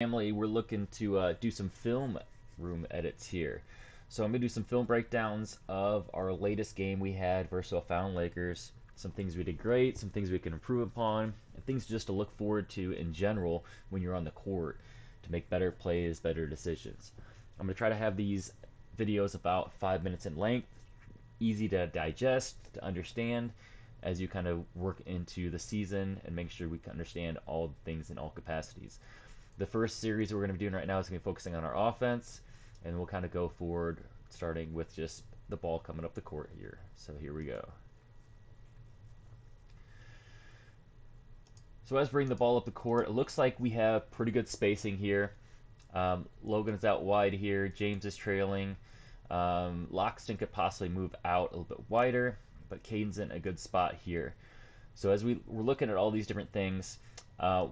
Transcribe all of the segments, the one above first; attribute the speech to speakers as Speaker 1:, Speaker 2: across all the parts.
Speaker 1: Family, we're looking to do some film room edits here. So I'm going to do some film breakdowns of our latest game we had versus O'Fallon Lakers. Some things we did great, some things we can improve upon, and things just to look forward to in general when you're on the court to make better plays, better decisions. I'm going to try to have these videos about 5 minutes in length, easy to digest, to understand as you kind of work into the season and make sure we can understand all things in all capacities. The first series we're going to be doing right now is going to be focusing on our offense, and we'll kind of go forward starting with just the ball coming up the court here. So here we go. So as we bring the ball up the court, it looks like we have pretty good spacing here. Logan is out wide here. James is trailing. Loxton could possibly move out a little bit wider, but Caden's in a good spot here. So as we're looking at all these different things,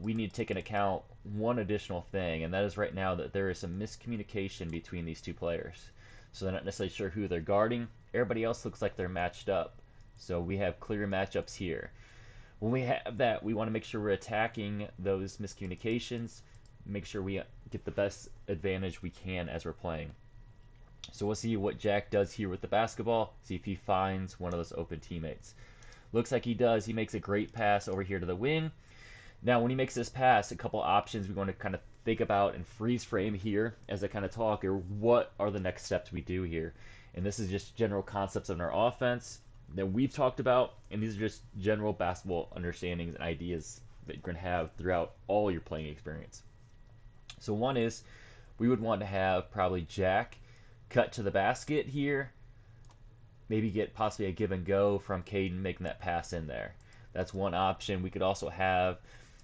Speaker 1: we need to take into account one additional thing, and that is right now that there is some miscommunication between these two players. So they're not necessarily sure who they're guarding. Everybody else looks like they're matched up. So we have clear matchups here. When we have that, we want to make sure we're attacking those miscommunications, make sure we get the best advantage we can as we're playing. So we'll see what Jack does here with the basketball, see if he finds one of those open teammates. Looks like he does. He makes a great pass over here to the wing. Now, when he makes this pass, a couple options we want to kind of think about and freeze frame here as I kind of talk, or what are the next steps we do here. And this is just general concepts of our offense that we've talked about, and these are just general basketball understandings and ideas that you're going to have throughout all your playing experience. So one is we would want to have probably Jack cut to the basket here, maybe get possibly a give and go from Caden making that pass in there. That's one option. We could also have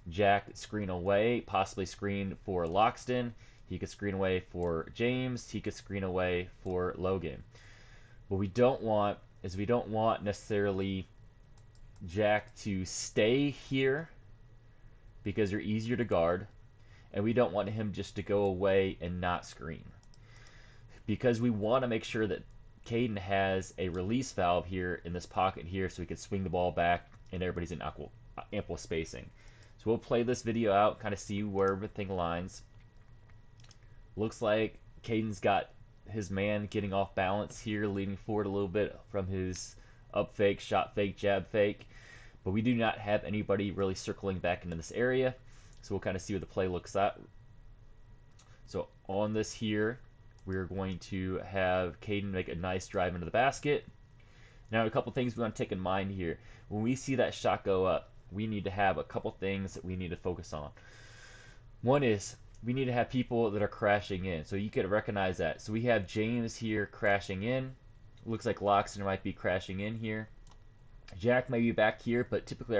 Speaker 1: Jack screen away, possibly screen for Loxton. He could screen away for James. He could screen away for Logan. What we don't want is we don't want necessarily Jack to stay here because they're easier to guard, and we don't want him just to go away and not screen because we want to make sure that Caden has a release valve here in this pocket here so he can swing the ball back and everybody's in ample spacing. So we'll play this video out, kind of see where everything lines. Looks like Caden's got his man getting off balance here, leaning forward a little bit from his up fake, shot fake, jab fake. But we do not have anybody really circling back into this area. So we'll kind of see what the play looks at. So on this here, we're going to have Caden make a nice drive into the basket. Now, a couple things we want to take in mind here. When we see that shot go up, we need to have a couple things that we need to focus on. One is we need to have people that are crashing in. So you could recognize that. So we have James here crashing in. Looks like Loxton might be crashing in here. Jack may be back here, but typically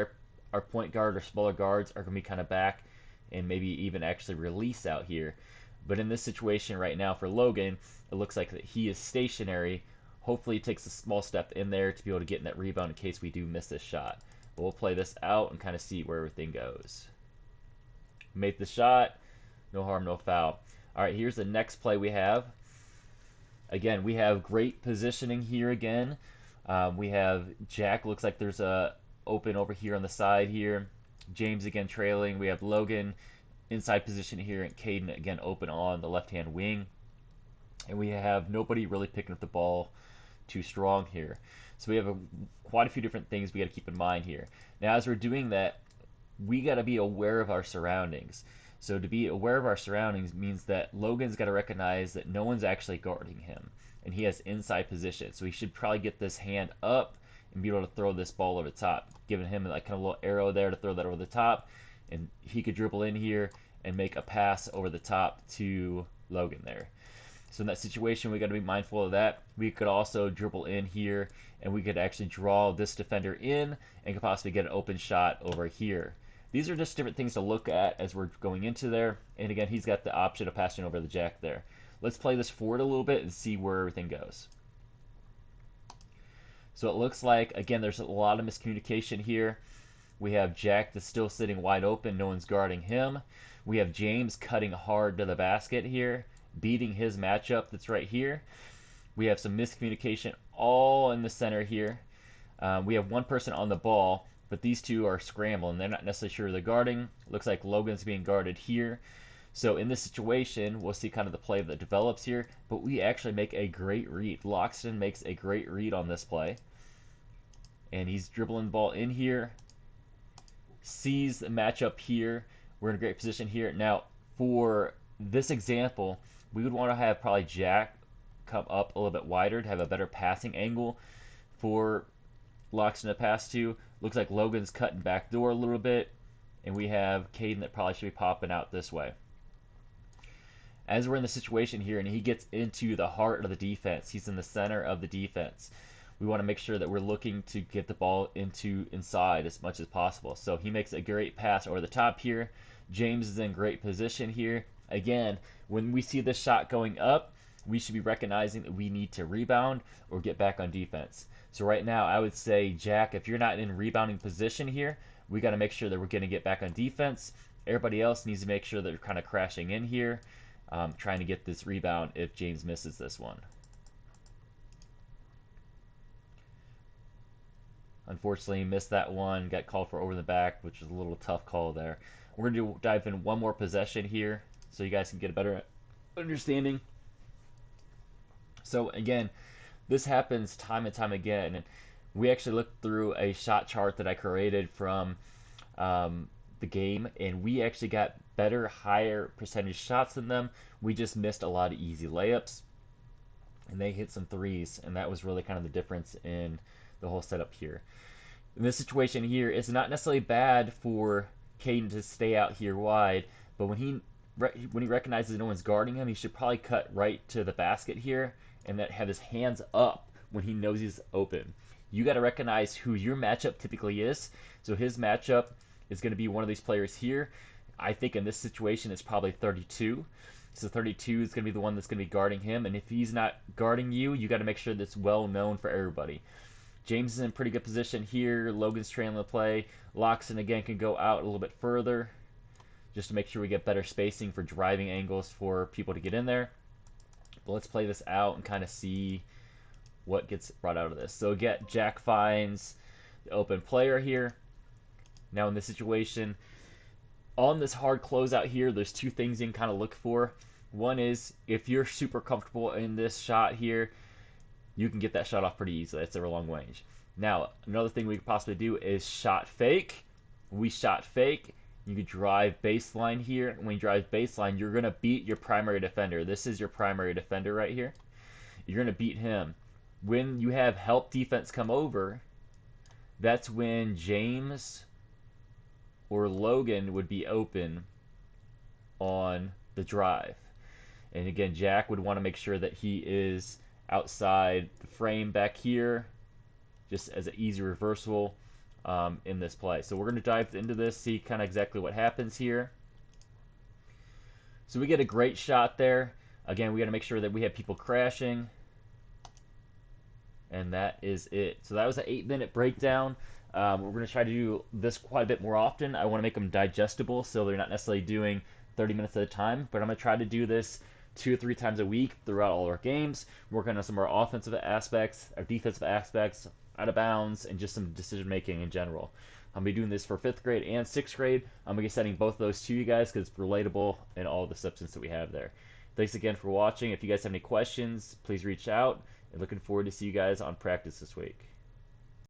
Speaker 1: our point guard or smaller guards are going to be kind of back and maybe even actually release out here. But in this situation right now for Logan, it looks like that he is stationary. Hopefully he takes a small step in there to be able to get in that rebound in case we do miss this shot. But we'll play this out and kind of see where everything goes. Made the shot. No harm, no foul. All right, here's the next play we have. Again, we have great positioning here again. We have Jack. Looks like there's a open over here on the side here. James again trailing. We have Logan inside position here, and Caden again open on the left-hand wing. And we have nobody really picking up the ball too strong here. So we have quite a few different things we got to keep in mind here. Now, as we're doing that, we got to be aware of our surroundings. So to be aware of our surroundings means that Logan's got to recognize that no one's actually guarding him, and he has inside position. So he should probably get this hand up and be able to throw this ball over the top, giving him like kind of a little arrow there to throw that over the top, and he could dribble in here and make a pass over the top to Logan there. So in that situation, we got to be mindful of that. We could also dribble in here, and we could actually draw this defender in and could possibly get an open shot over here. These are just different things to look at as we're going into there. And again, he's got the option of passing over the Jack there. Let's play this forward a little bit and see where everything goes. So it looks like, again, there's a lot of miscommunication here. We have Jack that's still sitting wide open. No one's guarding him. We have James cutting hard to the basket here, beating his matchup that's right here. We have some miscommunication all in the center here. We have one person on the ball, but these two are scrambling. They're not necessarily sure they're guarding. Looks like Logan's being guarded here. So in this situation, we'll see kind of the play that develops here, but we actually make a great read. Loxton makes a great read on this play, and he's dribbling the ball in here, sees the matchup here. We're in a great position here. Now, for this example, we would want to have probably Jack come up a little bit wider to have a better passing angle for Loxton to pass to. Looks like Logan's cutting back door a little bit, and we have Caden that probably should be popping out this way. As we're in the situation here and he gets into the heart of the defense, he's in the center of the defense. We want to make sure that we're looking to get the ball into inside as much as possible. So he makes a great pass over the top here. James is in great position here. Again, when we see this shot going up, we should be recognizing that we need to rebound or get back on defense. So right now, I would say, Jack, if you're not in rebounding position here, we got to make sure that we're going to get back on defense. Everybody else needs to make sure that they're kind of crashing in here, trying to get this rebound if James misses this one. Unfortunately, he missed that one, got called for over the back, which was a little tough call there. We're going to dive in one more possession here so you guys can get a better understanding. So again, this happens time and time again. And we actually looked through a shot chart that I created from the game, and we actually got better, higher percentage shots than them. We just missed a lot of easy layups, and they hit some threes, and that was really kind of the difference in the whole setup here. In this situation here, it's not necessarily bad for Caden to stay out here wide, but when he recognizes no one's guarding him, he should probably cut right to the basket here and that have his hands up when he knows he's open. You got to recognize who your matchup typically is. So his matchup is going to be one of these players here. I think in this situation it's probably 32. So 32 is going to be the one that's going to be guarding him, and if he's not guarding you, you got to make sure that's well known for everybody. James is in pretty good position here. Logan's trailing the play. Loxton again can go out a little bit further just to make sure we get better spacing for driving angles for people to get in there. But let's play this out and kind of see what gets brought out of this. So again, Jack finds the open player here. Now in this situation, on this hard closeout here, there's two things you can kind of look for. One is if you're super comfortable in this shot here, you can get that shot off pretty easily. It's a long range. Now, another thing we could possibly do is shot fake. We shot fake. You could drive baseline here. When you drive baseline, you're going to beat your primary defender. This is your primary defender right here. You're going to beat him. When you have help defense come over, that's when James or Logan would be open on the drive. And again, Jack would want to make sure that he is outside the frame back here, just as an easy reversal in this play. So we're going to dive into this, see kind of exactly what happens here. So we get a great shot there. Again, we got to make sure that we have people crashing. And that is it. So that was an 8-minute breakdown. We're going to try to do this quite a bit more often. I want to make them digestible so they're not necessarily doing 30 minutes at a time, but I'm going to try to do this 2 or 3 times a week throughout all our games, working on some more offensive aspects, our defensive aspects, out of bounds, and just some decision making in general. I'm going to be doing this for 5th grade and 6th grade. I'm going to be sending both of those to you guys because it's relatable in all the substance that we have there. Thanks again for watching. If you guys have any questions, please reach out. And looking forward to see you guys on practice this week.